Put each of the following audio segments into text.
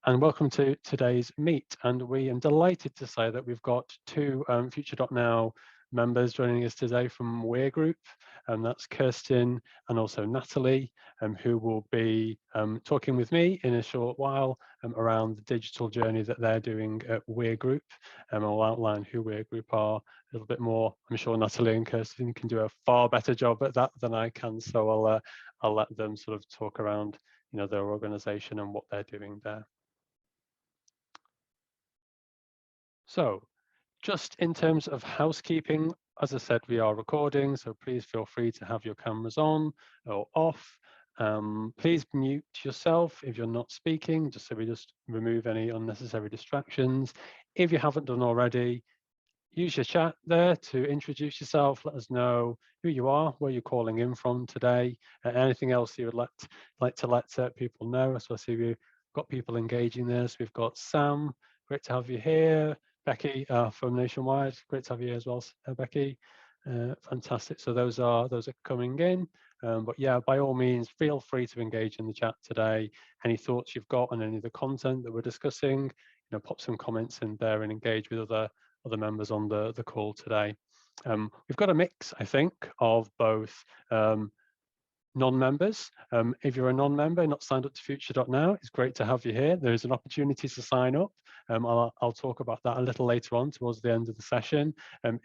and welcome to today's meet. And we am delighted to say that we've got two Future.Now members joining us today from Weir Group, and that's Kirsteen and also Nathalie, who will be talking with me in a short while around the digital journey that they're doing at Weir Group. I'll outline who Weir Group are a little bit more. I'm sure Nathalie and Kirsteen can do a far better job at that than I can, so I'll let them sort of talk around their organization and what they're doing there. So just in terms of housekeeping, as I said, we are recording, so please feel free to have your cameras on or off. Please mute yourself if you're not speaking, just so we just remove any unnecessary distractions. If you haven't done already, use your chat there to introduce yourself, let us know who you are, where you're calling in from today, anything else you would like to let people know. So I see we've got people engaging there. So we've got Sam, great to have you here. Becky from Nationwide, great to have you here as well, Becky. Fantastic. So those are coming in. But yeah, by all means, feel free to engage in the chat today. Any thoughts you've got on any of the content that we're discussing, pop some comments in there and engage with other members on the call today. We've got a mix, I think, of both non-members. If you're a non-member, not signed up to Future.Now, it's great to have you here. There is an opportunity to sign up. I'll talk about that a little later on towards the end of the session.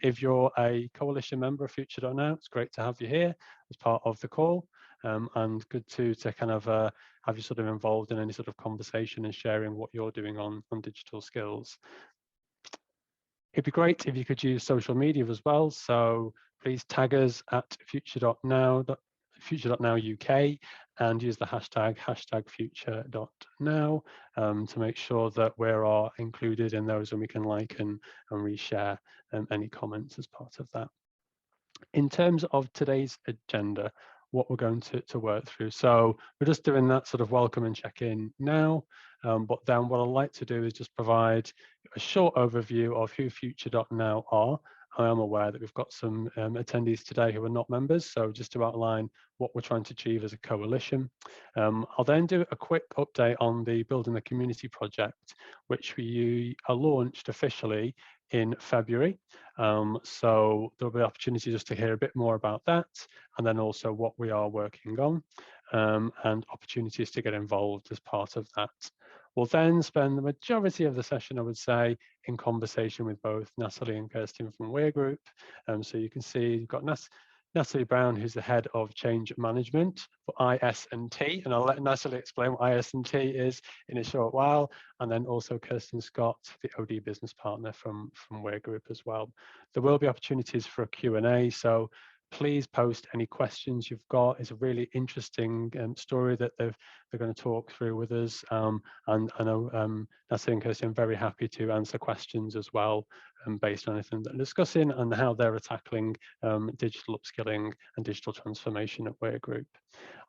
If you're a coalition member of Future.Now, it's great to have you here as part of the call. And good to kind of have you sort of involved in any sort of conversation and sharing what you're doing on digital skills. It'd be great if you could use social media as well. So please tag us at Future.Now UK and use the hashtag Future.Now to make sure that we're included in those and we can like and reshare any comments as part of that. In terms of today's agenda, what we're going to work through. So we're just doing that sort of welcome and check-in now, but then what I'd like to do is just provide a short overview of who Future.Now are. I am aware that we've got some attendees today who are not members, so just to outline what we're trying to achieve as a coalition. I'll then do a quick update on the Building the Community project, which we launched officially in February. So there'll be opportunity just to hear a bit more about that, and then also what we are working on, and opportunities to get involved as part of that. We'll then spend the majority of the session, I would say, in conversation with both Nathalie and Kirsteen from Weir Group. So you can see you've got Nathalie Brown, who's the head of change management for IS&T, and I'll let Nathalie explain what IS&T is in a short while, and then also Kirsteen Scott, the OD business partner from Weir Group as well. There will be opportunities for a Q&A, so please post any questions you've got. It's a really interesting story that they're going to talk through with us, and I know Nathalie and Kirsteen are very happy to answer questions as well, based on anything that they're discussing and how they're tackling digital upskilling and digital transformation at Weir Group.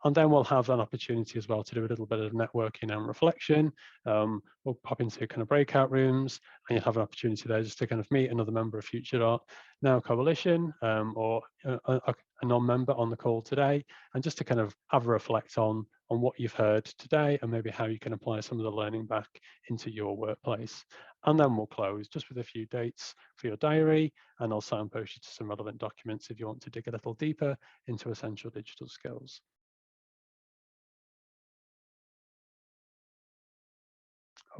And then we'll have an opportunity as well to do a little bit of networking and reflection. We'll pop into kind of breakout rooms, and you'll have an opportunity there just to kind of meet another member of Future.Now Coalition, or a non-member on the call today, and just to kind of have a reflect on what you've heard today and maybe how you can apply some of the learning back into your workplace. And then we'll close just with a few dates for your diary, and I'll signpost you to some relevant documents if you want to dig a little deeper into essential digital skills.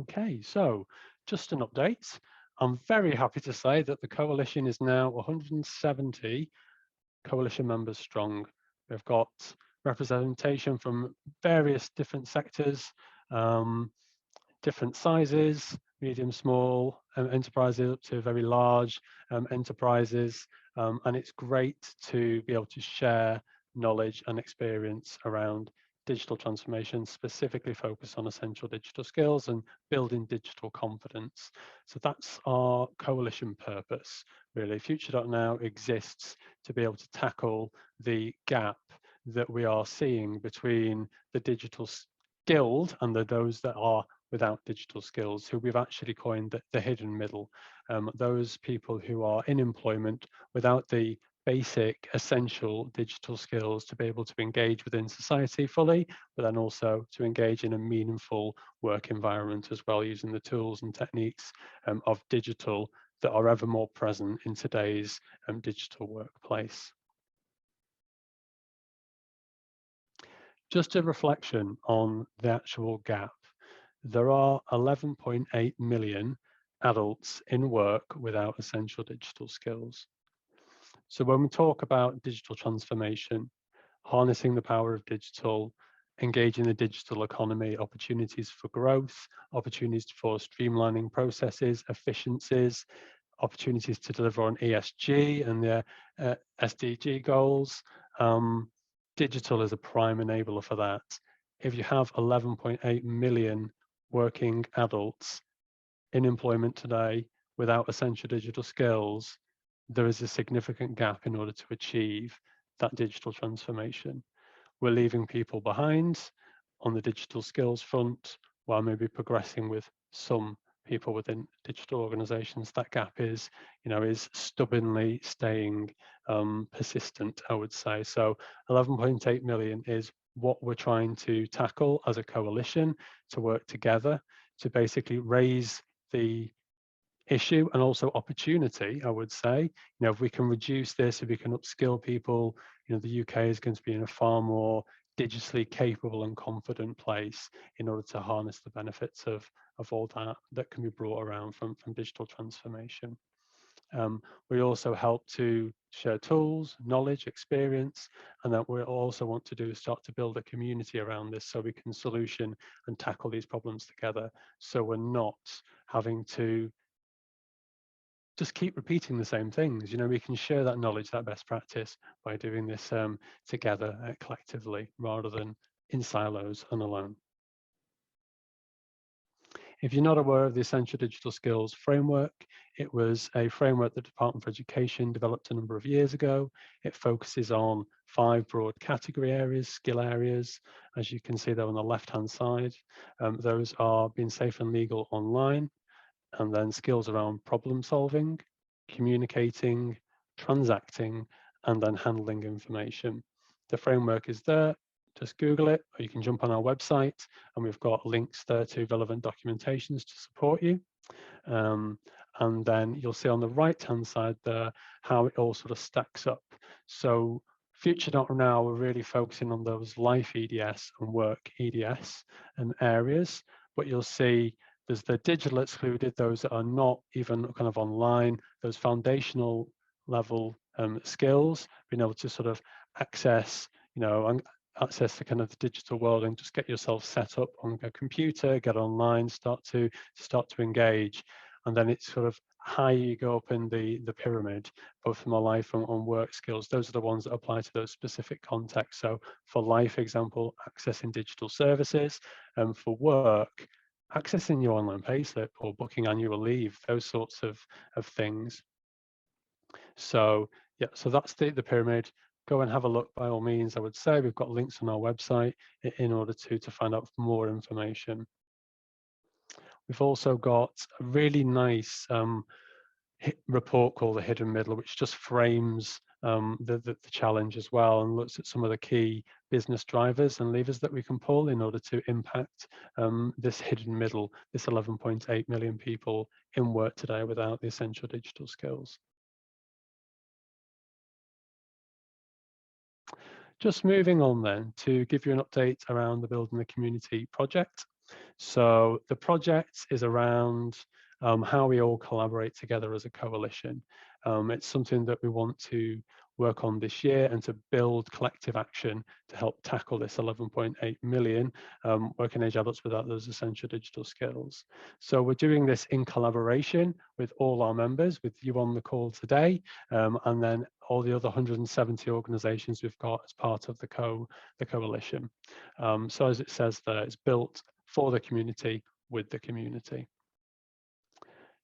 Okay, so just an update. I'm very happy to say that the coalition is now 170 coalition members strong. We've got representation from various different sectors, different sizes, medium, small enterprises up to very large enterprises. And it's great to be able to share knowledge and experience around digital transformation, specifically focused on essential digital skills and building digital confidence. So that's our coalition purpose, really. Future.Now exists to be able to tackle the gap that we are seeing between the digital skilled and those that are without digital skills, who we've actually coined the hidden middle. Those people who are in employment without the basic, essential digital skills to be able to engage within society fully, but then also to engage in a meaningful work environment as well, using the tools and techniques of digital that are ever more present in today's digital workplace. Just a reflection on the actual gap. There are 11.8 million adults in work without essential digital skills. So when we talk about digital transformation, harnessing the power of digital, engaging the digital economy, opportunities for growth, opportunities for streamlining processes, efficiencies, opportunities to deliver on ESG and the SDG goals. Digital is a prime enabler for that. If you have 11.8 million working adults in employment today without essential digital skills, there is a significant gap in order to achieve that digital transformation. We're leaving people behind on the digital skills front while maybe progressing with some people within digital organizations. That gap is stubbornly staying persistent, I would say. So 11.8 million is what we're trying to tackle as a coalition, to work together to basically raise the issue and also opportunity, I would say. If we can reduce this, if we can upskill people, the UK is going to be in a far more digitally capable and confident place in order to harness the benefits of all that can be brought around from digital transformation. We also help to share tools, knowledge, experience, and that we also want to do is start to build a community around this so we can solution and tackle these problems together. So we're not having to just keep repeating the same things. We can share that knowledge, that best practice by doing this together collectively rather than in silos and alone. If you're not aware of the Essential Digital Skills Framework, it was a framework the Department for Education developed a number of years ago. It focuses on 5 broad category areas, skill areas, as you can see there on the left-hand side. Those are being safe and legal online, and then skills around problem solving, communicating, transacting, and then handling information. The framework is there. Just Google it, or you can jump on our website, and we've got links there to relevant documentations to support you. And then you'll see on the right-hand side there how it all sort of stacks up. So Future.now, we're really focusing on those life EDS and work EDS and areas, but you'll see there's the digital excluded, those that are not even kind of online, those foundational level skills, being able to sort of access, access the kind of the digital world and just get yourself set up on a computer, get online, start to engage. And then it's sort of high you go up in the pyramid, both from a life and on work skills. Those are the ones that apply to those specific contexts. So for life example, accessing digital services, and for work, accessing your online payslip or booking annual leave, those sorts of things. So yeah, so that's the pyramid. Go and have a look by all means. I would say we've got links on our website in order to find out more information. We've also got a really nice report called The Hidden Middle, which just frames the challenge as well and looks at some of the key business drivers and levers that we can pull in order to impact this hidden middle, this 11.8 million people in work today without the essential digital skills. Just moving on then to give you an update around the Building the Community project. So the project is around how we all collaborate together as a coalition. It's something that we want to work on this year and to build collective action to help tackle this 11.8 million working age adults without those essential digital skills. So we're doing this in collaboration with all our members, with you on the call today, and then all the other 170 organizations we've got as part of the coalition. So as it says there, it's built for the community, with the community.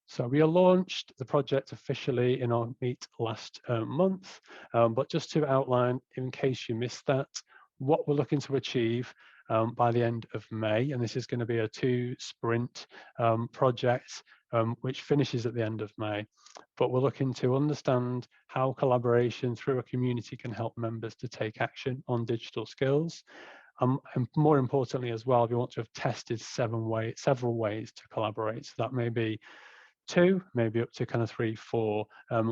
So we launched the project officially in our meet last month, but just to outline, in case you missed that, what we're looking to achieve by the end of May, and this is going to be a 2-sprint project which finishes at the end of May. But we're looking to understand how collaboration through a community can help members to take action on digital skills. And more importantly as well, we want to have tested several ways to collaborate. So that may be 2, maybe up to kind of 3, 4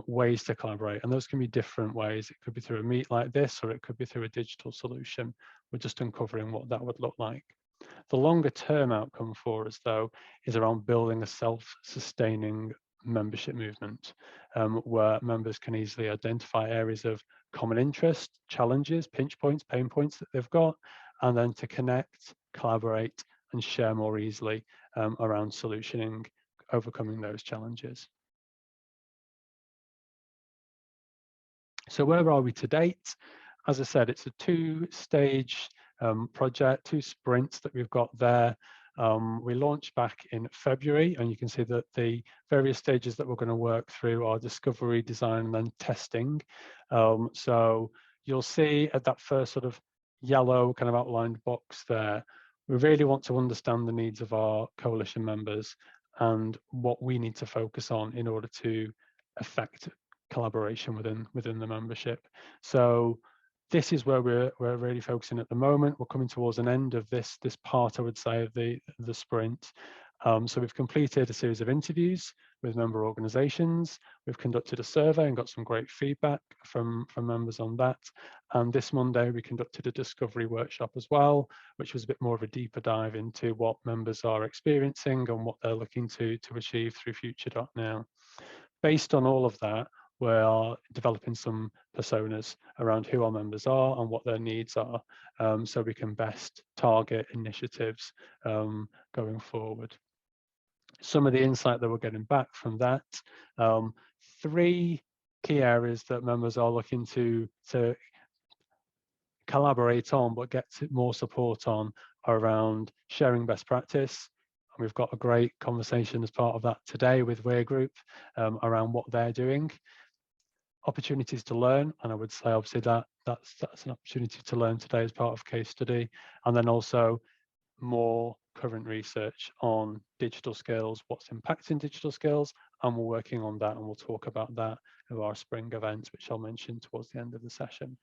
ways to collaborate. And those can be different ways. It could be through a meet like this, or it could be through a digital solution. We're just uncovering what that would look like. The longer term outcome for us, though, is around building a self-sustaining membership movement, where members can easily identify areas of common interest, challenges, pinch points, pain points that they've got, and then to connect, collaborate, and share more easily around solutioning, overcoming those challenges. So where are we to date? As I said, it's a 2-stage project, 2 sprints that we've got there. We launched back in February, and you can see that the various stages that we're going to work through are discovery, design, and then testing. So you'll see at that first sort of yellow kind of outlined box there, we really want to understand the needs of our coalition members and what we need to focus on in order to affect collaboration within the membership. So this is where we're really focusing at the moment. We're coming towards an end of this part, I would say, of the sprint. So we've completed a series of interviews with member organisations. We've conducted a survey and got some great feedback from members on that. And this Monday, we conducted a discovery workshop as well, which was a bit more of a deeper dive into what members are experiencing and what they're looking to achieve through Future.now. Based on all of that, we are developing some personas around who our members are and what their needs are, so we can best target initiatives going forward. Some of the insight that we're getting back from that, 3 key areas that members are looking to collaborate on but get more support on are around sharing best practice. And we've got a great conversation as part of that today with Weir Group around what they're doing. Opportunities to learn, and I would say obviously that's an opportunity to learn today as part of case study, and then also more current research on digital skills, what's impacting digital skills, and we're working on that, and we'll talk about that at our spring events, which I'll mention towards the end of the session.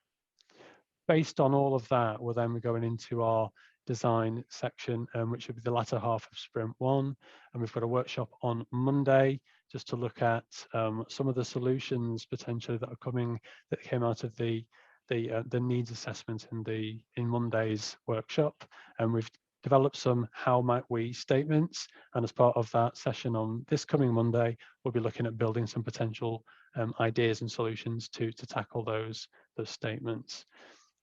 Based on all of that, we'll then be going into our design section, which will be the latter half of sprint 1, and we've got a workshop on Monday just to look at some of the solutions potentially that are coming, that came out of the needs assessment in Monday's workshop. And we've developed some how might we statements, and as part of that session on this coming Monday, we'll be looking at building some potential ideas and solutions to tackle those statements.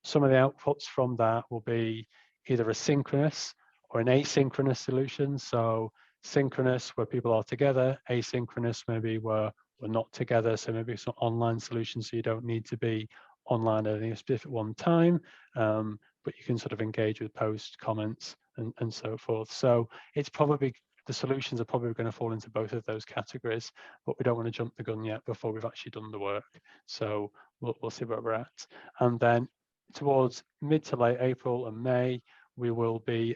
Some of the outputs from that will be either a synchronous or an asynchronous solution. So synchronous, where people are together; asynchronous, maybe where we're not together. So maybe some online solutions, so you don't need to be online at any specific one time, but you can sort of engage with posts, comments, and so forth. So it's probably, the solutions are probably going to fall into both of those categories, but we don't want to jump the gun yet before we've actually done the work. So we'll see where we're at. And then towards mid to late April and May, we will be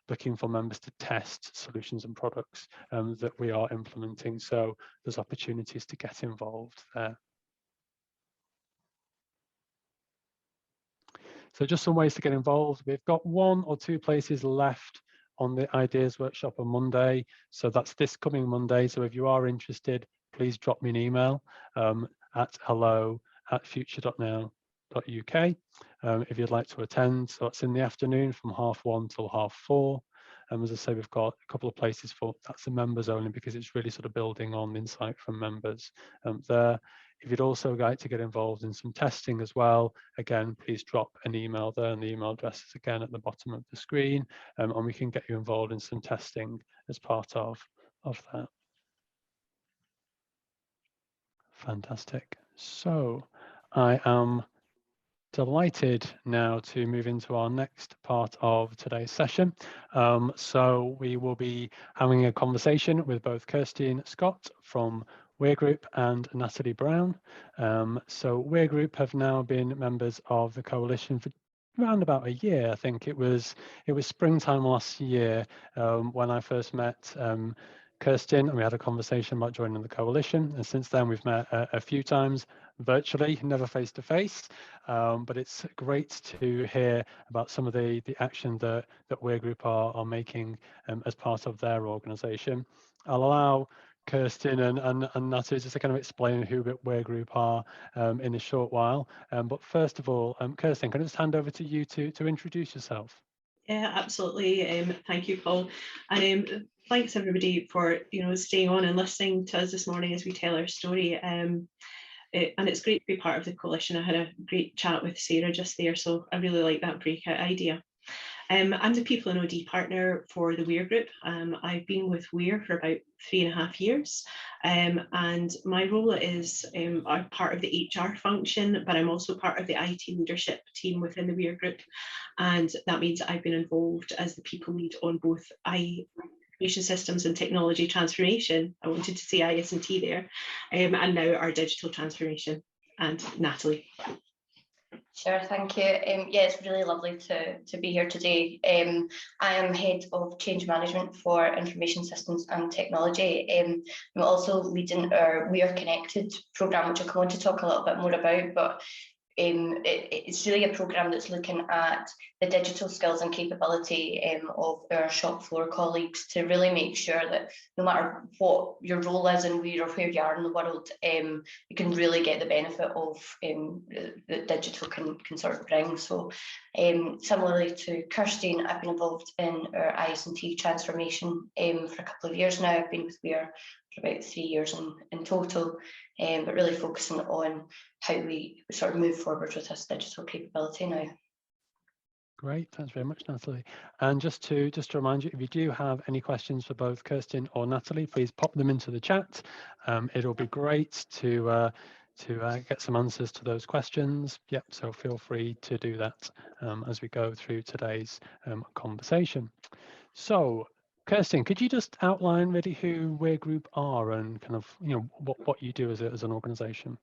looking for members to test solutions and products that we are implementing. So there's opportunities to get involved there. So just some ways to get involved. We've got 1 or 2 places left on the ideas workshop on Monday. So that's this coming Monday. So if you are interested, please drop me an email at hello@future.now.uk if you'd like to attend. So it's in the afternoon from 1:30 till 4:30. As I say, we've got a couple of places for, that's the members only, because it's really sort of building on insight from members there. If you'd also like to get involved in some testing as well, again, please drop an email there, and the email address is again at the bottom of the screen, and we can get you involved in some testing as part of that. Fantastic. So I am delighted now to move into our next part of today's session. So we will be having a conversation with both Kirsteen Scott from Weir Group and Nathalie Brown. So Weir Group have now been members of the coalition for around about a year. I think it was springtime last year when I first met Kirsteen, and we had a conversation about joining the coalition. And since then, we've met a few times virtually, never face to face. But it's great to hear about some of the action that Weir Group are making as part of their organisation. I'll allow Kirsteen and Nathalie just to kind of explain who Weir Group are in a short while. But first of all, Kirsteen, can I just hand over to you to introduce yourself? Yeah, absolutely. Thank you, Paul. And thanks everybody for staying on and listening to us this morning as we tell our story. And it's great to be part of the coalition. I had a great chat with Sarah just there, so I really like that breakout idea. I'm the People and OD partner for the Weir Group. I've been with Weir for about 3.5 years, and my role is I'm part of the HR function, but I'm also part of the IT leadership team within the Weir Group, and that means I've been involved as the people lead on both information systems and technology transformation. I wanted to say IS&T there, and now our digital transformation. And Nathalie. Sure, thank you. Yeah, it's really lovely to be here today. I am Head of Change Management for Information Systems and Technology. I'm also leading our We Are Connected programme, which I'll come on to talk a little bit more about, but it's really a programme that's looking at the digital skills and capability of our shop floor colleagues to really make sure that no matter what your role is and where you are in the world, you can really get the benefit of that digital can sort of bring. So similarly to Kirsteen, I've been involved in our IS&T transformation for a couple of years now. I've been with Weir for about 3 years in total, but really focusing on how we sort of move forward with this digital capability now. Great, thanks very much, Nathalie. And just to remind you, if you do have any questions for both Kirsteen or Nathalie, please pop them into the chat. It'll be great to get some answers to those questions. Yep, so feel free to do that as we go through today's conversation. So, Kirsteen, could you just outline really who Weir Group are and kind of what you do as an organisation?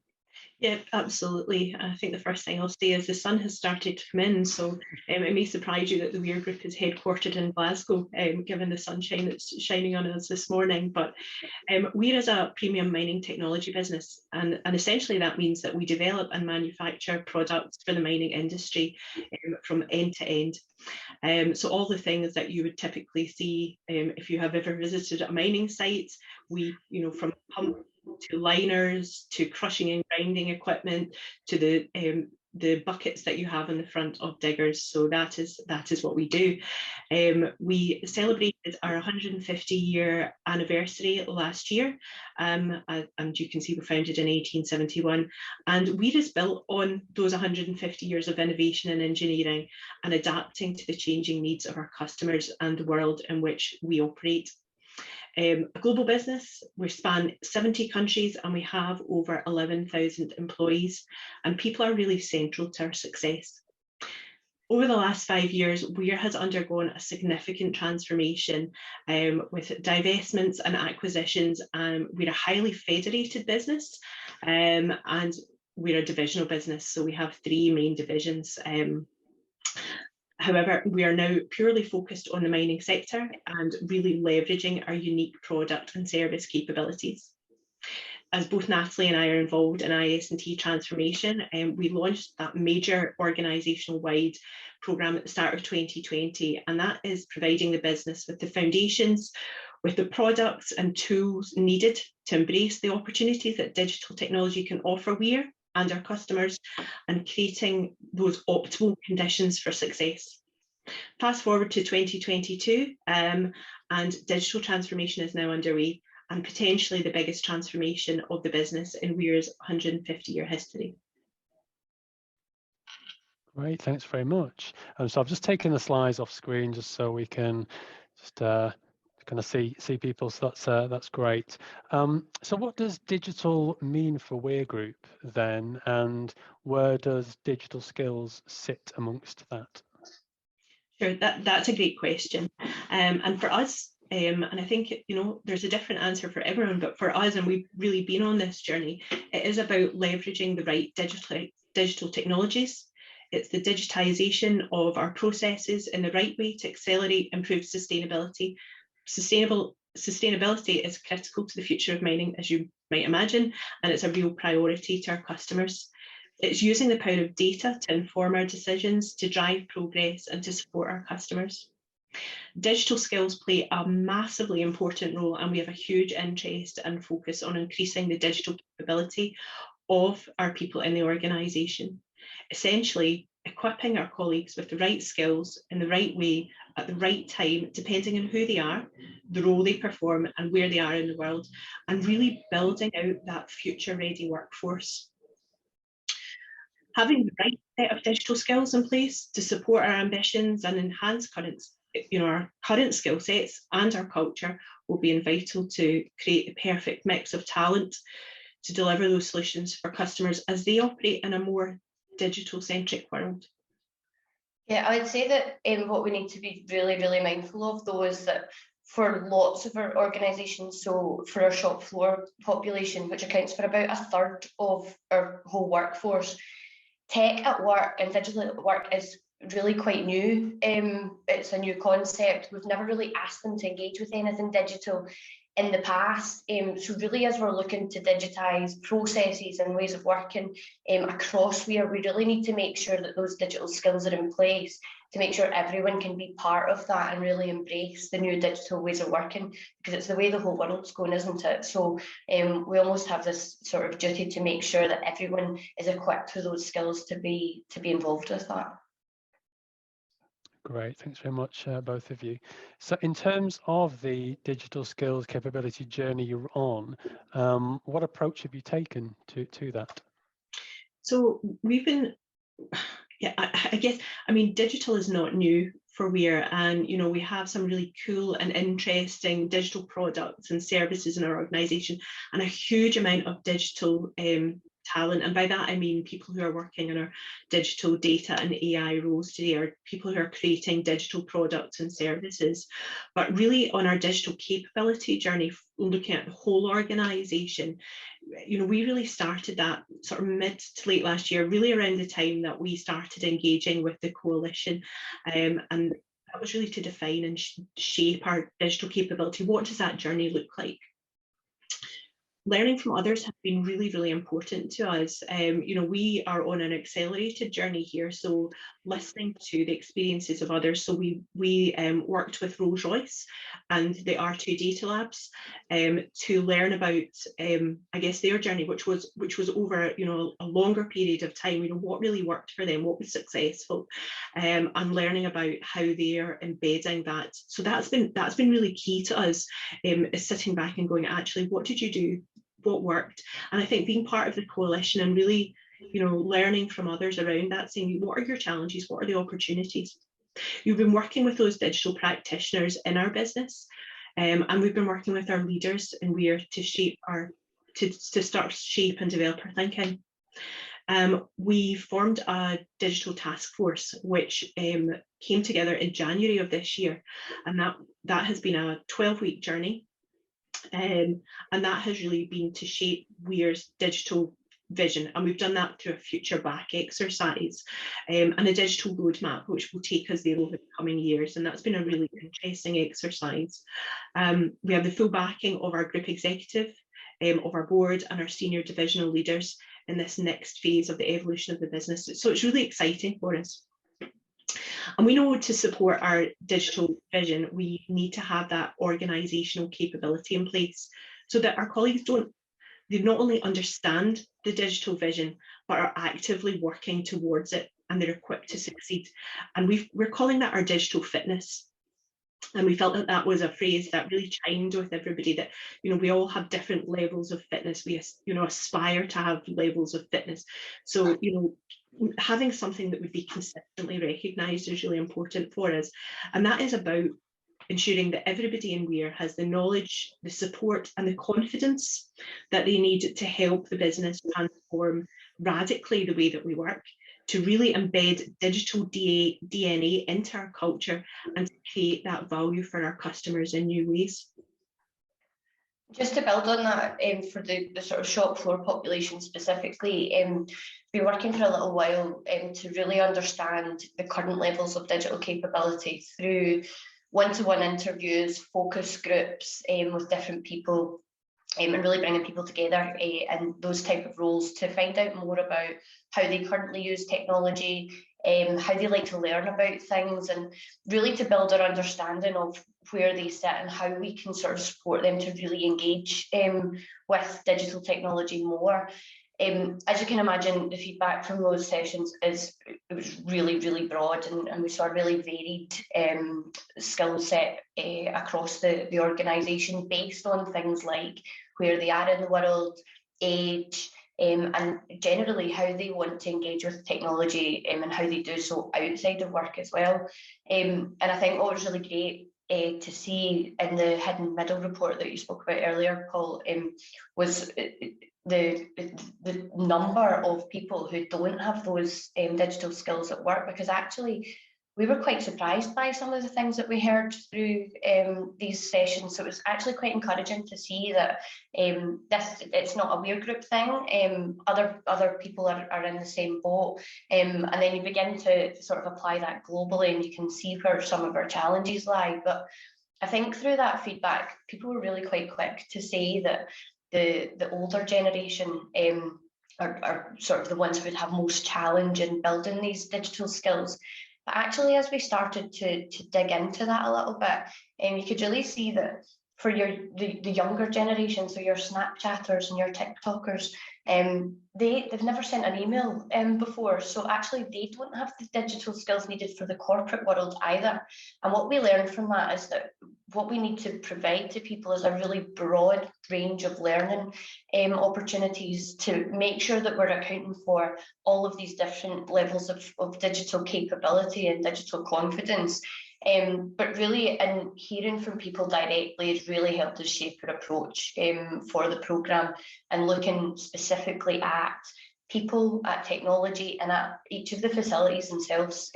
Yeah, absolutely. I think the first thing I'll say is the sun has started to come in, so it may surprise you that the Weir Group is headquartered in Glasgow, given the sunshine that's shining on us this morning. But Weir is a premium mining technology business, and essentially that means that we develop and manufacture products for the mining industry from end to end. So all the things that you would typically see if you have ever visited a mining site, we, from pump to liners, to crushing and grinding equipment, to the buckets that you have in the front of diggers. So that is what we do. We celebrated our 150-year anniversary last year, and you can see we're founded in 1871. And Weir is built on those 150 years of innovation and engineering and adapting to the changing needs of our customers and the world in which we operate. A global business, we span 70 countries and we have over 11,000 employees, and people are really central to our success. Over the last 5 years, Weir has undergone a significant transformation with divestments and acquisitions. We're a highly federated business and we're a divisional business, so we have 3 main divisions. However, we are now purely focused on the mining sector and really leveraging our unique product and service capabilities. As both Nathalie and I are involved in IS&T transformation, we launched that major organisational-wide programme at the start of 2020, and that is providing the business with the foundations, with the products and tools needed to embrace the opportunities that digital technology can offer Weir and our customers, and creating those optimal conditions for success. Fast forward to 2022, and digital transformation is now underway, and potentially the biggest transformation of the business in Weir's 150-year history. Great, thanks very much. So I've just taken the slides off screen just so we can just kind of see people, so that's great. So what does digital mean for Weir Group then, and where does digital skills sit amongst that? Sure, that's a great question. And for us, and I think there's a different answer for everyone, but for us, and we've really been on this journey, it is about leveraging the right digital technologies. It's the digitization of our processes in the right way to accelerate improved sustainable sustainability is critical to the future of mining, as you might imagine, and it's a real priority to our customers. It's using the power of data to inform our decisions, to drive progress and to support our customers. Digital skills play a massively important role, and we have a huge interest and focus on increasing the digital capability of our people in the organisation. Essentially, equipping our colleagues with the right skills in the right way at the right time, depending on who they are, the role they perform and where they are in the world, and really building out that future-ready workforce. Having the right set of digital skills in place to support our ambitions and enhance our current skill sets and our culture will be vital to create the perfect mix of talent to deliver those solutions for customers as they operate in a more digital-centric world. Yeah, I would say that what we need to be really, really mindful of, though, is that for lots of our organisations, so for our shop floor population, which accounts for about 1/3 of our whole workforce, tech at work and digital at work is really quite new. It's a new concept. We've never really asked them to engage with anything digital in the past. So really, as we're looking to digitise processes and ways of working across Weir, we really need to make sure that those digital skills are in place to make sure everyone can be part of that and really embrace the new digital ways of working, because it's the way the whole world's going, isn't it? So we almost have this sort of duty to make sure that everyone is equipped with those skills to be involved with that. Great, thanks very much, both of you. So in terms of the digital skills capability journey you're on, what approach have you taken to that? So we've been, I guess, digital is not new for Weir, and we have some really cool and interesting digital products and services in our organisation, and a huge amount of digital talent. And by that I mean people who are working in our digital data and AI roles today, or people who are creating digital products and services. But really on our digital capability journey, looking at the whole organisation, we really started that sort of mid to late last year, really around the time that we started engaging with the coalition, and that was really to define and shape our digital capability. What does that journey look like? Learning from others has been really, really important to us. We are on an accelerated journey here, so listening to the experiences of others. So we worked with Rolls-Royce and the R2 Data Labs to learn about, I guess, their journey, which was over a longer period of time. What really worked for them, what was successful, and learning about how they are embedding that. So that's been really key to us, is sitting back and going, actually, what did you do? What worked? And I think being part of the coalition and really, learning from others around that, saying, what are your challenges? What are the opportunities? You've been working with those digital practitioners in our business, and we've been working with our leaders in Weir to start shape and develop our thinking. We formed a digital task force, which came together in January of this year, and that has been a 12-week journey. And that has really been to shape Weir's digital vision, and we've done that through a future back exercise and a digital roadmap, which will take us there over the coming years, and that's been a really interesting exercise. We have the full backing of our group executive, of our board and our senior divisional leaders in this next phase of the evolution of the business, so it's really exciting for us. And we know to support our digital vision, we need to have that organisational capability in place so that our colleagues they not only understand the digital vision, but are actively working towards it, and they're equipped to succeed. And we're calling that our digital fitness. And we felt that was a phrase that really chimed with everybody, that, we all have different levels of fitness. We, aspire to have levels of fitness. So, having something that would be consistently recognised is really important for us. And that is about ensuring that everybody in Weir has the knowledge, the support and the confidence that they need to help the business transform radically the way that we work, to really embed digital DNA into our culture and to create that value for our customers in new ways. Just to build on that, for the sort of shop floor population specifically, been working for a little while to really understand the current levels of digital capability through one-to-one interviews, focus groups with different people, and really bringing people together in those type of roles to find out more about how they currently use technology, how they like to learn about things, and really to build our understanding of where they sit and how we can sort of support them to really engage with digital technology more. As you can imagine, the feedback from those sessions it was really, really broad, and we saw a really varied skill set across the organisation based on things like where they are in the world, age, and generally how they want to engage with technology and how they do so outside of work as well. And I think what was really great to see in the hidden middle report that you spoke about earlier, Paul, was the number of people who don't have those digital skills at work, because actually we were quite surprised by some of the things that we heard through these sessions. So it was actually quite encouraging to see that it's not a Weir group thing. Other people are in the same boat, and then you begin to sort of apply that globally, and you can see where some of our challenges lie. But I think through that feedback, people were really quite quick to say that the older generation are sort of the ones who would have most challenge in building these digital skills. But actually, as we started to dig into that a little bit, you could really see that for the younger generation, so your Snapchatters and your TikTokers, they've never sent an email before. So actually, they don't have the digital skills needed for the corporate world either. And what we learned from that is that what we need to provide to people is a really broad range of learning opportunities to make sure that we're accounting for all of these different levels of digital capability and digital confidence. But really, in hearing from people directly, it's really helped us shape our approach for the programme, and looking specifically at people, at technology, and at each of the facilities themselves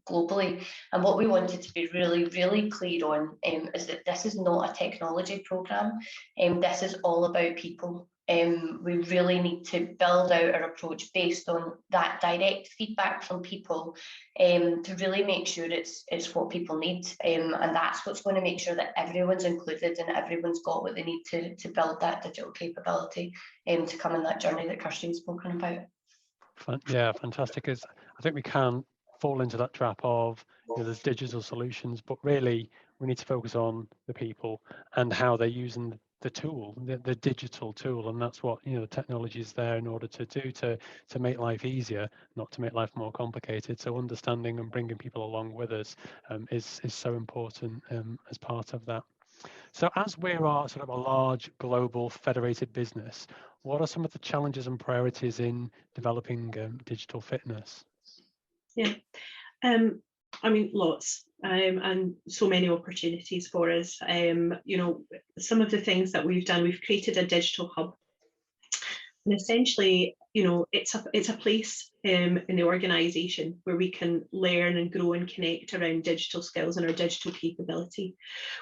globally. And what we wanted to be really, really clear on is that this is not a technology programme. This is all about people. We really need to build out our approach based on that direct feedback from people to really make sure it's what people need, and that's what's going to make sure that everyone's included and everyone's got what they need to build that digital capability to come on that journey that Kirsteen's spoken about. Yeah, fantastic. Because I think we can fall into that trap of there's digital solutions, but really we need to focus on the people and how they're using the tool, the digital tool, and that's what the technology is there in order to do to make life easier, not to make life more complicated. So understanding and bringing people along with us is so important as part of that. So as we are sort of a large global federated business, what are some of the challenges and priorities in developing digital fitness? Yeah, I mean, lots, and so many opportunities for us. Some of the things that we've done, we've created a digital hub, and essentially, it's a place in the organisation where we can learn and grow and connect around digital skills and our digital capability.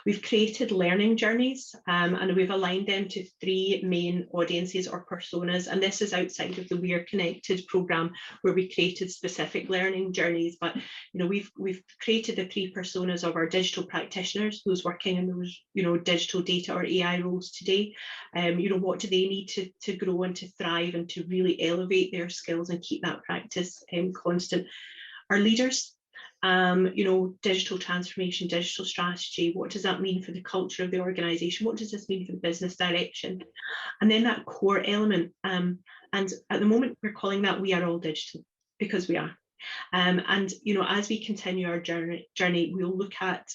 We've created learning journeys, and we've aligned them to 3 main audiences or personas, and this is outside of the Weir Connected programme where we created specific learning journeys. But we've created the 3 personas of our digital practitioners, who's working in those digital data or AI roles today. What do they need to grow and to thrive and to really elevate their skills and keep that practice constant. Our leaders, digital transformation, digital strategy, what does that mean for the culture of the organisation? What does this mean for the business direction? And then that core element, and at the moment we're calling that We Are All Digital, because we are. And as we continue our journey, we'll look at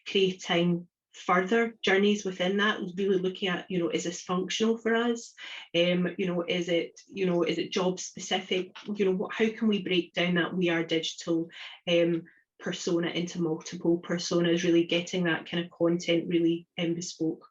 creating further journeys within that, really looking at, is this functional for us? Is it job specific? How can we break down that We Are Digital persona into multiple personas, really getting that kind of content really bespoke.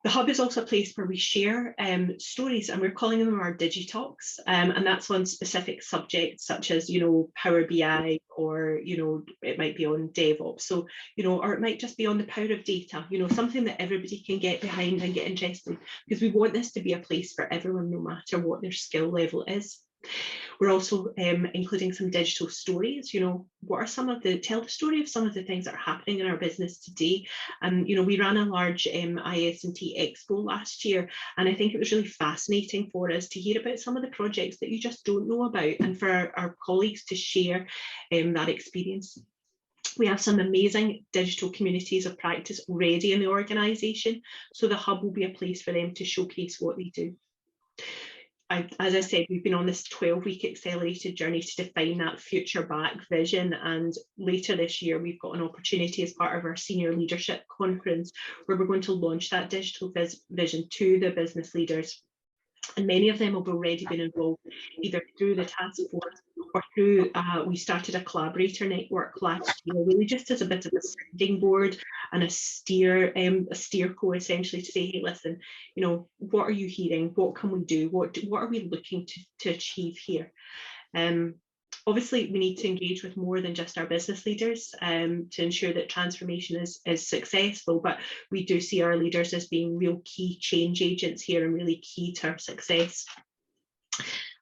The hub is also a place where we share stories, and we're calling them our Digitalks, and that's on specific subjects such as, Power BI, or, it might be on DevOps, so, or it might just be on the power of data, something that everybody can get behind and get interested in, because we want this to be a place for everyone, no matter what their skill level is. We're also including some digital stories. What are tell the story of some of the things that are happening in our business today. And we ran a large IS&T Expo last year, and I think it was really fascinating for us to hear about some of the projects that you just don't know about, and for our colleagues to share that experience. We have some amazing digital communities of practice already in the organisation, so the hub will be a place for them to showcase what they do. As I said, we've been on this 12-week accelerated journey to define that future back vision, and later this year we've got an opportunity as part of our senior leadership conference where we're going to launch that digital vision to the business leaders. And many of them have already been involved either through the task force or through, we started a collaborator network last year, really just as a bit of a sounding board and a steer co essentially to say, hey, listen, what are you hearing? What can we do? What are we looking to achieve here? Obviously, we need to engage with more than just our business leaders to ensure that transformation is successful, but we do see our leaders as being real key change agents here and really key to our success.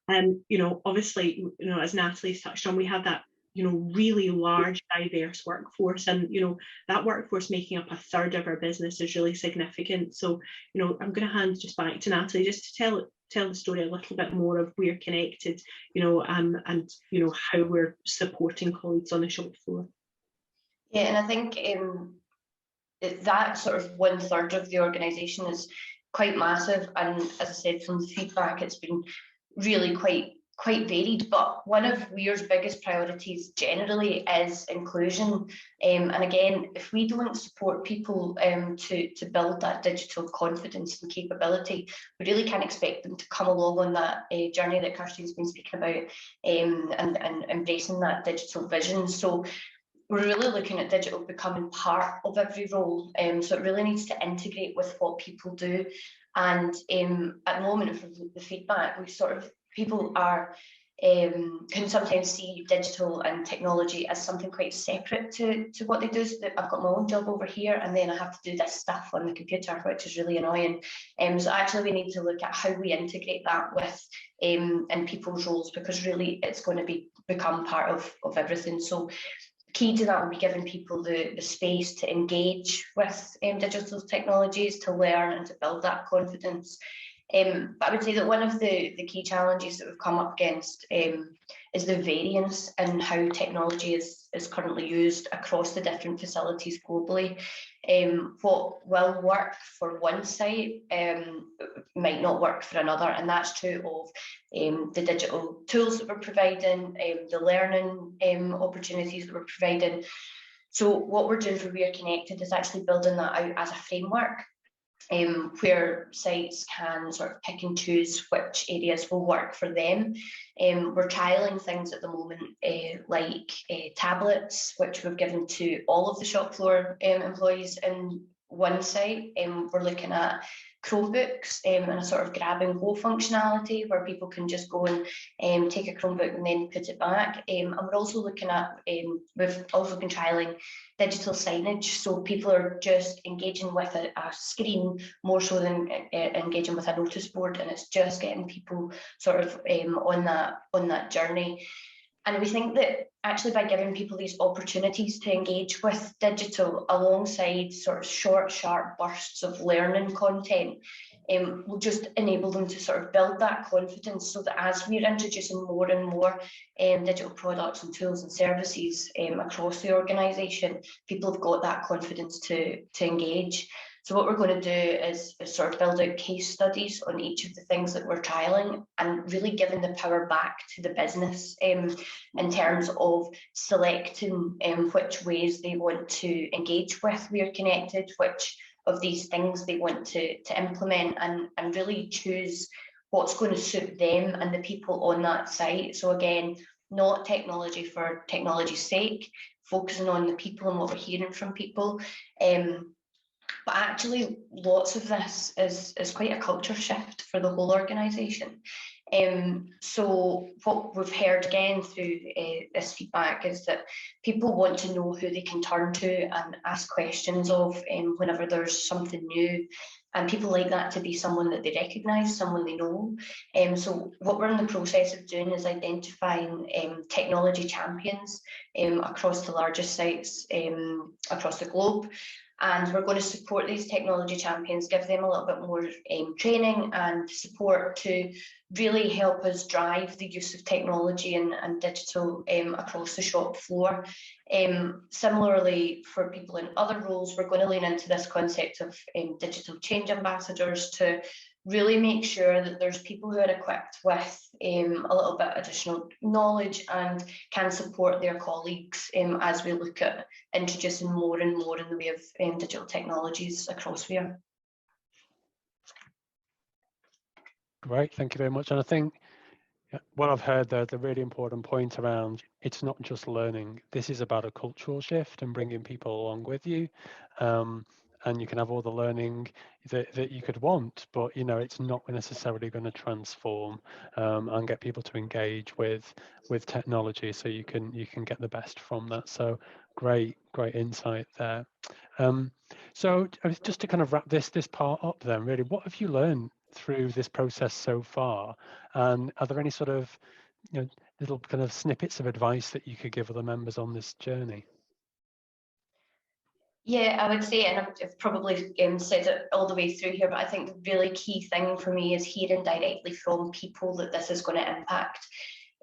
And, obviously, as Nathalie's touched on, we have that, really large, diverse workforce, and, that workforce making up 1/3 of our business is really significant. So, I'm going to hand just back to Nathalie just to tell the story a little bit more of Weir Connected, and how we're supporting colleagues on the shop floor. Yeah, and I think that sort of 1/3 of the organisation is quite massive, and as I said, from the feedback, it's been really quite varied. But one of Weir's biggest priorities generally is inclusion, and again, if we don't support people to build that digital confidence and capability, we really can't expect them to come along on that journey that Kirsteen's been speaking about, and embracing that digital vision. So we're really looking at digital becoming part of every role, so it really needs to integrate with what people do. And at the moment, from the feedback, people are can sometimes see digital and technology as something quite separate to what they do. So that I've got my own job over here, and then I have to do this stuff on the computer, which is really annoying. So actually, we need to look at how we integrate that with in people's roles, because really it's going to become part of everything. So key to that will be giving people the space to engage with digital technologies, to learn and to build that confidence. But I would say that one of the key challenges that we've come up against is the variance in how technology is currently used across the different facilities globally. What will work for one site might not work for another, and that's true of the digital tools that we're providing, the learning opportunities that we're providing. So what we're doing for Weir Connected is actually building that out as a framework, where sites can sort of pick and choose which areas will work for them. We're trialling things at the moment like tablets, which we've given to all of the shop floor employees in one site. We're looking at Chromebooks and a sort of grab and go functionality where people can just go and take a Chromebook and then put it back. And we're also looking at, we've also been trialling digital signage, so people are just engaging with a screen more so than engaging with a notice board, and it's just getting people sort of on that journey. And we think that actually by giving people these opportunities to engage with digital alongside sort of short, sharp bursts of learning content, will just enable them to sort of build that confidence, so that as we're introducing more and more digital products and tools and services across the organisation, people have got that confidence to engage. So what we're going to do is sort of build out case studies on each of the things that we're trialling, and really giving the power back to the business in terms of selecting which ways they want to engage with Weir Connected, which of these things they want to implement, and really choose what's going to suit them and the people on that site. So again, not technology for technology's sake, focusing on the people and what we're hearing from people. But actually, lots of this is quite a culture shift for the whole organisation. So what we've heard again through this feedback is that people want to know who they can turn to and ask questions of whenever there's something new. And people like that to be someone that they recognise, someone they know. So what we're in the process of doing is identifying technology champions across the largest sites across the globe. And we're going to support these technology champions, give them a little bit more training and support to really help us drive the use of technology and digital across the shop floor. Similarly, for people in other roles, we're going to lean into this concept of digital change ambassadors to really make sure that there's people who are equipped with a little bit additional knowledge and can support their colleagues as we look at introducing more and more in the way of digital technologies across Weir. Great, thank you very much. And I think what I've heard there, the really important point around it's not just learning. This is about a cultural shift and bringing people along with you. And you can have all the learning that you could want, but it's not necessarily going to transform and get people to engage with technology. So you can get the best from that. So great insight there. So just to kind of wrap this part up, then really, what have you learned through this process so far? And are there any sort of little kind of snippets of advice that you could give other members on this journey? Yeah, I would say, and I've probably said it all the way through here, but I think the really key thing for me is hearing directly from people that this is going to impact.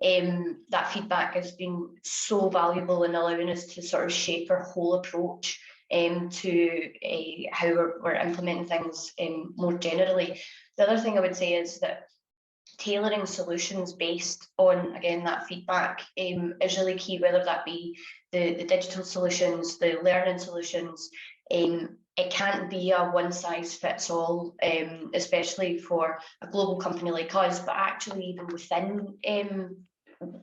That feedback has been so valuable in allowing us to sort of shape our whole approach to how we're implementing things more generally. The other thing I would say is that tailoring solutions based on, again, that feedback is really key, whether that be the digital solutions, the learning solutions. It can't be a one-size-fits-all, especially for a global company like us, but actually even within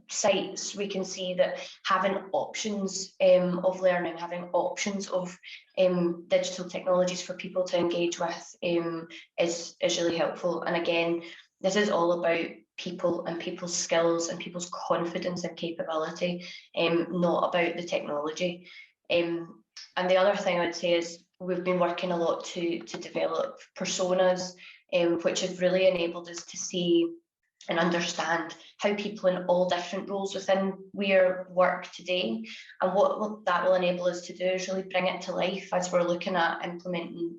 sites, we can see that having options of learning, having options of digital technologies for people to engage with is really helpful. And again, this is all about people and people's skills and people's confidence and capability, not about the technology. And the other thing I would say is we've been working a lot to develop personas, which have really enabled us to see and understand how people in all different roles within Weir work today. And what that will enable us to do is really bring it to life as we're looking at implementing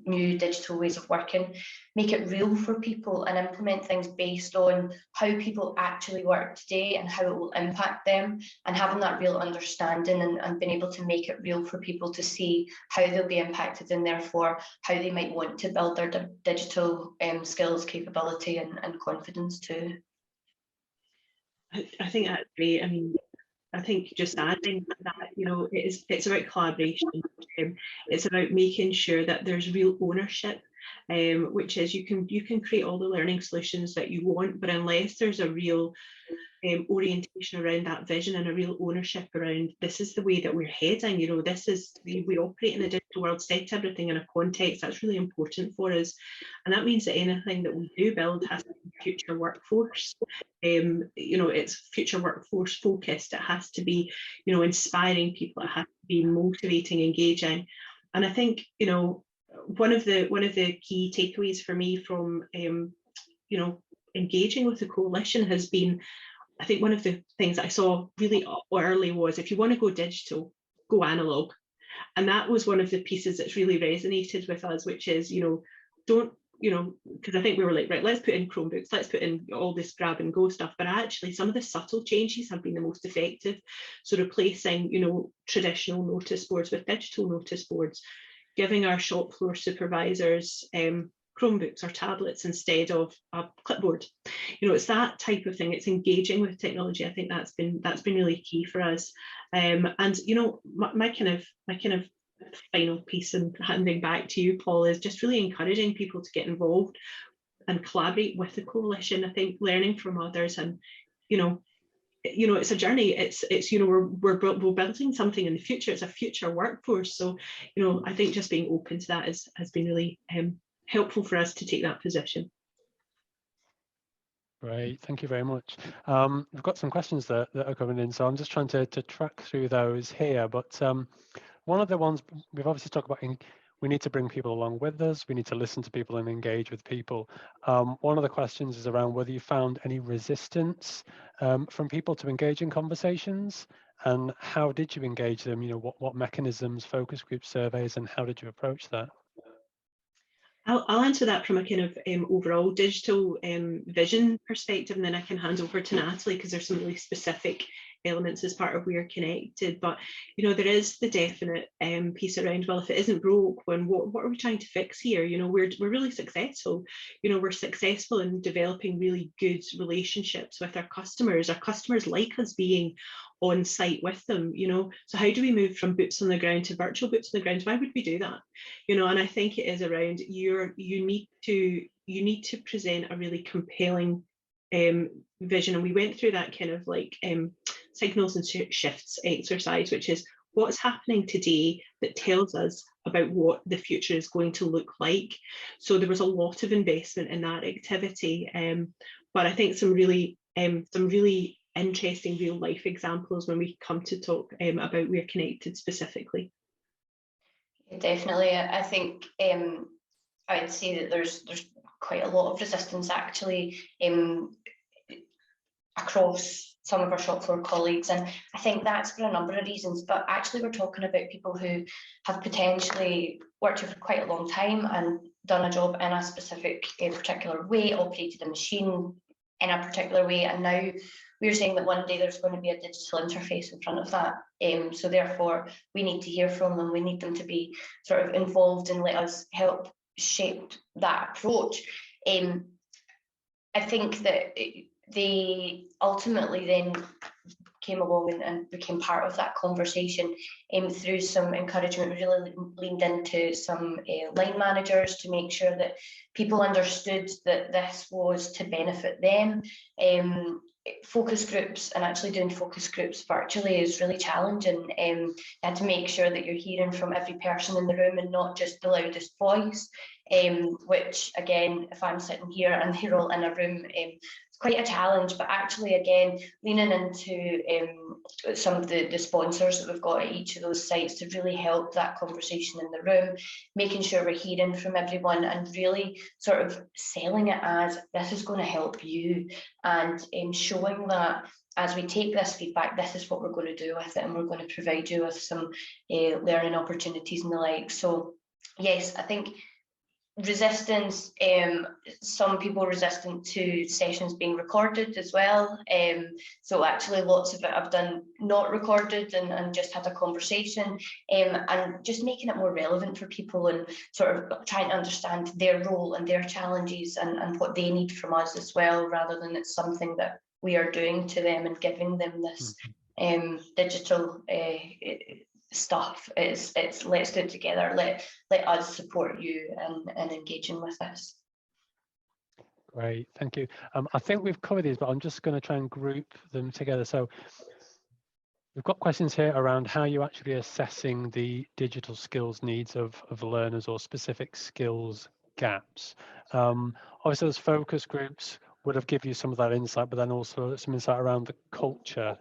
new digital ways of working, make it real for people and implement things based on how people actually work today and how it will impact them, and having that real understanding and being able to make it real for people to see how they'll be impacted and therefore how they might want to build their digital skills, capability and confidence too. I think that's great. I mean, I think just adding that, it's about collaboration. It's about making sure that there's real ownership, which is you can create all the learning solutions that you want, but unless there's a real orientation around that vision and a real ownership around this is the way that we're heading, this is we operate in a digital world, set everything in a context that's really important for us. And that means that anything that we do build has to be future workforce. It's future workforce focused. It has to be, inspiring people. It has to be motivating, engaging. And I think, one of the key takeaways for me from, engaging with the coalition has been, I think one of the things that I saw really early was if you want to go digital, go analog. And that was one of the pieces that's really resonated with us, which is, don't, because I think we were like, right, let's put in Chromebooks, let's put in all this grab and go stuff. But actually, some of the subtle changes have been the most effective. So replacing, traditional notice boards with digital notice boards, giving our shop floor supervisors Chromebooks or tablets instead of a clipboard. It's that type of thing. It's engaging with technology. I think that's been really key for us. And my kind of final piece and handing back to you, Paul, is just really encouraging people to get involved and collaborate with the coalition. I think learning from others and it's a journey. It's we're building something in the future. It's a future workforce. So I think just being open to that has been really helpful for us to take that position. Great, thank you very much. We've got some questions that are coming in, so I'm just trying to track through those here. But one of the ones we've obviously talked about, we need to bring people along with us. We need to listen to people and engage with people. One of the questions is around whether you found any resistance from people to engage in conversations, and how did you engage them? You know, what mechanisms, focus group surveys, and how did you approach that? I'll answer that from a kind of overall digital vision perspective, and then I can hand over to Nathalie because there's some really specific elements as part of Weir Connected. But you know, there is the definite piece around, well, if it isn't broke, then what are we trying to fix here? You know, we're really successful. You know, we're successful in developing really good relationships with our customers. Our customers like us being on site with them, you know. So how do we move from boots on the ground to virtual boots on the ground? Why would we do that? You know, and I think it is around you need to present a really compelling vision. And we went through that kind of like signals and shifts exercise, which is what's happening today that tells us about what the future is going to look like. So there was a lot of investment in that activity, but I think some really interesting real life examples when we come to talk about Weir Connected specifically. Definitely, I think I would say that there's quite a lot of resistance actually across some of our shop floor colleagues, and I think that's for a number of reasons. But actually, we're talking about people who have potentially worked here for quite a long time and done a job in a specific particular way, operated a machine in a particular way, and now we're saying that one day there's going to be a digital interface in front of that. So therefore, we need to hear from them. We need them to be sort of involved and let us help shape that approach. I think that they ultimately then came along and became part of that conversation through some encouragement. We really leaned into some line managers to make sure that people understood that this was to benefit them. Focus groups, and actually doing focus groups virtually is really challenging. You had to make sure that you're hearing from every person in the room and not just the loudest voice, which again, if I'm sitting here and they're all in a room, it's quite a challenge. But actually, again, leaning into some of the sponsors that we've got at each of those sites to really help that conversation in the room, making sure we're hearing from everyone and really sort of selling it as this is going to help you, and showing that as we take this feedback, this is what we're going to do with it, and we're going to provide you with some learning opportunities and the like. So yes, I think resistance, some people resistant to sessions being recorded as well. So actually lots of it I've done not recorded and just had a conversation, and just making it more relevant for people and sort of trying to understand their role and their challenges and what they need from us as well, rather than it's something that we are doing to them and giving them this digital stuff. It's let's do it together, let us support you and engaging with this. Great, thank you. I think we've covered these, but I'm just going to try and group them together. So we've got questions here around how you're actually assessing the digital skills needs of learners or specific skills gaps. Obviously, those focus groups would have given you some of that insight, but then also some insight around the culture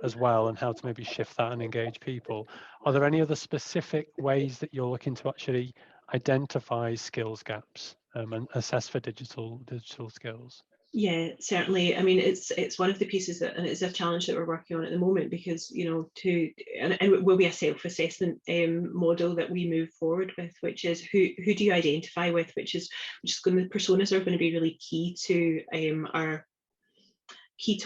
as well, and how to maybe shift that and engage people. Are there any other specific ways that you're looking to actually identify skills gaps and assess for digital skills? Yeah, certainly. I mean, it's one of the pieces that, and it's a challenge that we're working on at the moment, because you know, and it will be a self-assessment model that we move forward with, which is who do you identify with, which is going to, the personas are going to be really key to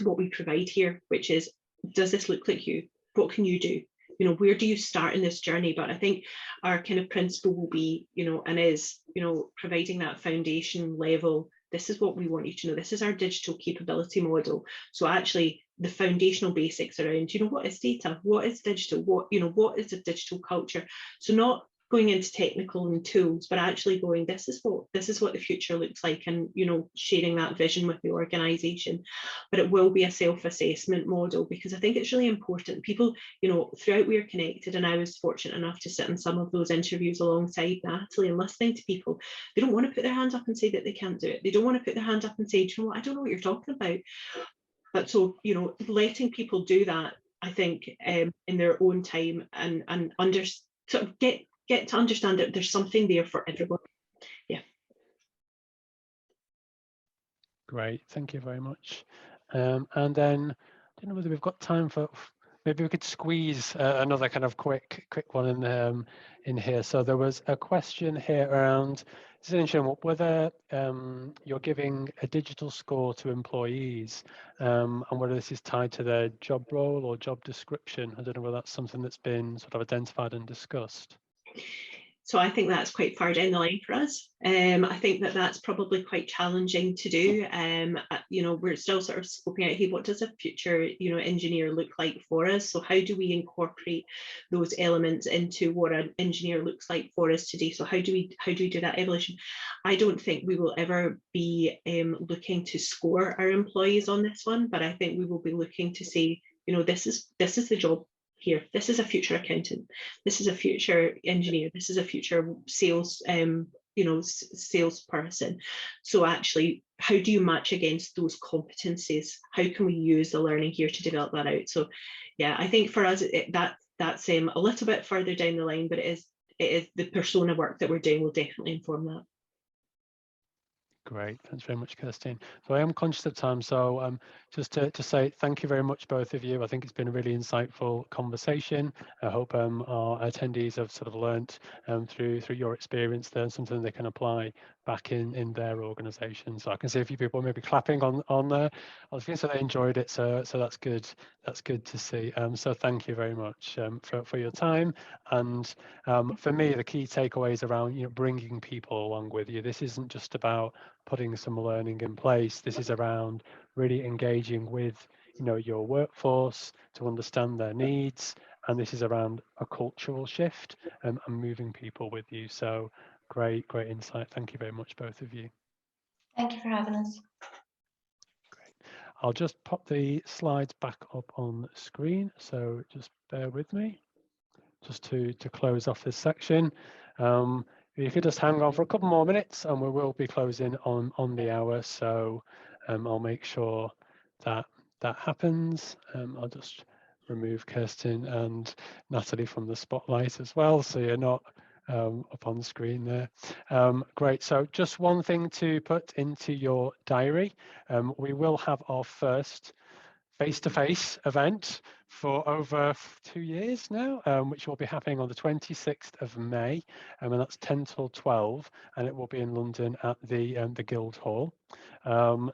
what we provide here, which is, does this look like you? What can you do? You know, where do you start in this journey? But I think our kind of principle will be, you know, and is, you know, providing that foundation level. This is what we want you to know. This is our digital capability model. So actually the foundational basics around, you know, what is data? What is digital? What is a digital culture? So not going into technical and tools, but actually going, this is what the future looks like, and sharing that vision with the organisation. But it will be a self-assessment model, because I think it's really important. People, throughout We're Connected, and I was fortunate enough to sit in some of those interviews alongside Nathalie and listening to people, they don't want to put their hands up and say that they can't do it. They don't want to put their hand up and say, do you know what, I don't know what you're talking about. But so, letting people do that, I think, in their own time, and sort of get to understand that there's something there for everyone. Yeah. Great, thank you very much. And then I don't know whether we've got time for, maybe we could squeeze another kind of quick one in here. So there was a question here around, this is interesting, whether you're giving a digital score to employees, and whether this is tied to their job role or job description. I don't know whether that's something that's been sort of identified and discussed. So I think that's quite far down the line for us. I think that's probably quite challenging to do. We're still sort of scoping out, hey, what does a future, engineer look like for us? So how do we incorporate those elements into what an engineer looks like for us today? So how do we do that evolution? I don't think we will ever be looking to score our employees on this one, but I think we will be looking to say, this is the job here. This is a future accountant. This is a future engineer. This is a future sales, salesperson. So actually, how do you match against those competencies? How can we use the learning here to develop that out? So, yeah, I think for us that's a little bit further down the line, but it is the persona work that we're doing will definitely inform that. Great, thanks very much, Kirsteen. So I am conscious of time, so just to say thank you very much, both of you. I think it's been a really insightful conversation. I hope our attendees have sort of learnt through your experience there, something they can apply back in their organisation. So I can see a few people maybe clapping on there. I was going to say they enjoyed it, so that's good. That's good to see. So thank you very much for your time. And for me, the key takeaways around bringing people along with you. This isn't just about putting some learning in place. This is around really engaging with your workforce to understand their needs, and this is around a cultural shift and moving people with you. So great insight. Thank you very much, both of you. Thank you for having us. Great. I'll just pop the slides back up on the screen, so just bear with me just to close off this section. You could just hang on for a couple more minutes and we will be closing on the hour, so I'll make sure that happens. I'll just remove Kirsteen and Nathalie from the spotlight as well, so you're not up on the screen there. Great, so just one thing to put into your diary. We will have our first face-to-face event for over 2 years now, which will be happening on the 26th of May, and that's 10 till 12, and it will be in London at the Guildhall.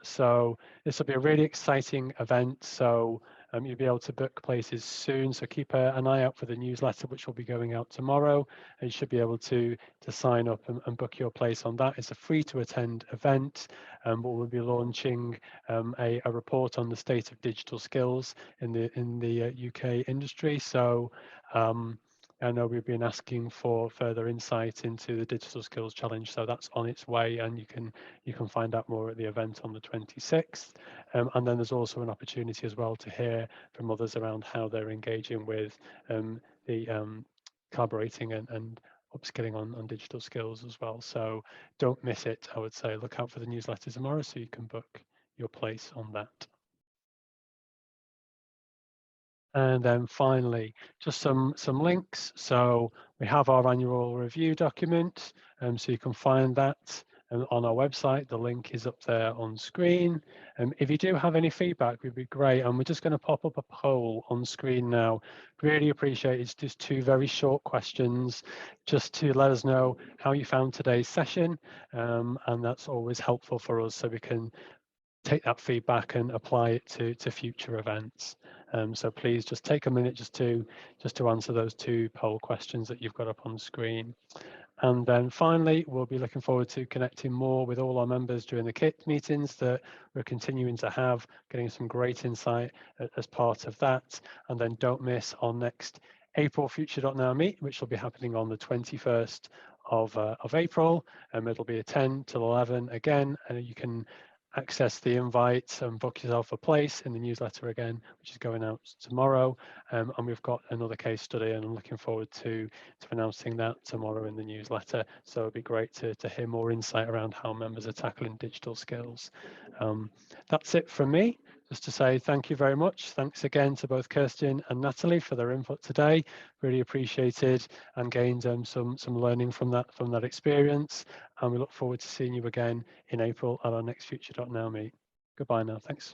So this will be a really exciting event. So you'll be able to book places soon. So keep an eye out for the newsletter, which will be going out tomorrow. And you should be able to sign up and book your place on that. It's a free to attend event, but we'll be launching a report on the state of digital skills in the UK industry. So I know we've been asking for further insight into the Digital Skills Challenge, so that's on its way, and you can find out more at the event on the 26th. And then there's also an opportunity as well to hear from others around how they're engaging with the collaborating and upskilling on digital skills as well. So don't miss it. I would say look out for the newsletter tomorrow so you can book your place on that. And then finally, just some links. So we have our annual review document, so you can find that on our website. The link is up there on screen. If you do have any feedback, it would be great. And we're just going to pop up a poll on screen now. Really appreciate it. It's just 2 very short questions, just to let us know how you found today's session. And that's always helpful for us, so we can take that feedback and apply it to future events. So please just take a minute just to answer those 2 poll questions that you've got up on the screen. And then finally, we'll be looking forward to connecting more with all our members during the KIT meetings that we're continuing to have, getting some great insight as part of that. And then don't miss our next April Future.now meet, which will be happening on the 21st of April. It'll be a 10 till 11 again, and you can access the invite and book yourself a place in the newsletter again, which is going out tomorrow. And we've got another case study, and I'm looking forward to announcing that tomorrow in the newsletter. So it'd be great to hear more insight around how members are tackling digital skills. That's it from me. Just to say thank you very much. Thanks again to both Kirsteen and Nathalie for their input today. Really appreciated and gained some learning from that experience. And we look forward to seeing you again in April at our next Future.now meet. Goodbye now. Thanks.